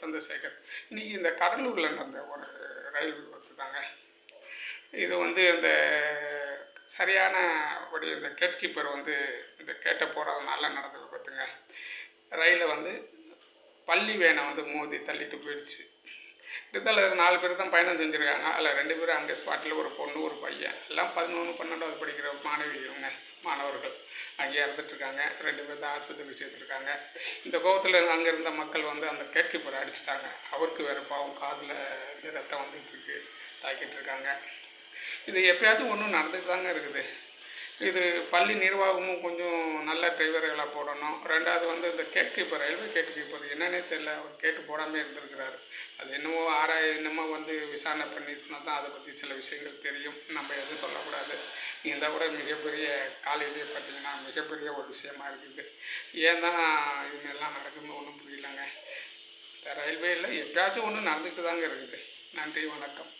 சந்திரசேகர். இன்றைக்கி இந்த கடலூரில் நடந்த ஒரு ரயில் விபத்து தாங்க. இது வந்து இந்த சரியான இந்த கேட் கீப்பர் வந்து இந்த கேட்டை போடுறதுனால நடந்த விபத்துங்க. ரயிலில் வந்து பள்ளி வேனை வந்து மோதி தள்ளிட்டு போயிடுச்சு. இருந்தாலும் 4 பேர் தான் பயணம் செஞ்சுருக்காங்க. அதில் 2 பேரும் அங்கே ஸ்பாட்டில், ஒரு பொண்ணு ஒரு பையன், எல்லாம் 11, 12வது படிக்கிற மாணவர்கள் அங்கேயே இறந்துட்டுருக்காங்க. 2 பேர் தான் ஆஸ்பத்திரிக்கு சேர்த்துருக்காங்க. இந்த கோபத்தில் அங்கே இருந்த மக்கள் வந்து அந்த கேட் கீப்பரை அடிச்சிட்டாங்க. அவருக்கு வேறு பாவம் காதில் ரத்தம் வந்துட்டுருக்கு, தாக்கிட்டு இருக்காங்க. இது எப்பயாச்சும் ஒன்றும் நடந்துட்டு தாங்க இருக்குது. இது பள்ளி நிர்வாகமும் கொஞ்சம் நல்ல டிரைவர்களை போடணும். 2வது வந்து இந்த gate keeper, railway gate keeper என்னன்னே தெரியல, அவர் கேட்டு போடாமல் இருந்திருக்கிறாரு. அது என்னமோ வந்து விசாரணை பண்ணி சொன்னால் தான் அதை பற்றி சில விஷயங்கள் தெரியும். நம்ம எதுவும் சொல்லக்கூடாது. இருந்தால் கூட மிகப்பெரிய காலையிலேயே பார்த்தீங்கன்னா மிகப்பெரிய ஒரு விஷயமா இருக்குது. ஏன் தான் இதுமாரிலாம் நடக்குதுன்னு ஒன்றும் புரியலைங்க. இந்த ரயில்வேயில் எப்பயாச்சும் ஒன்று நடந்துட்டு தாங்க இருக்குது. நன்றி, வணக்கம்.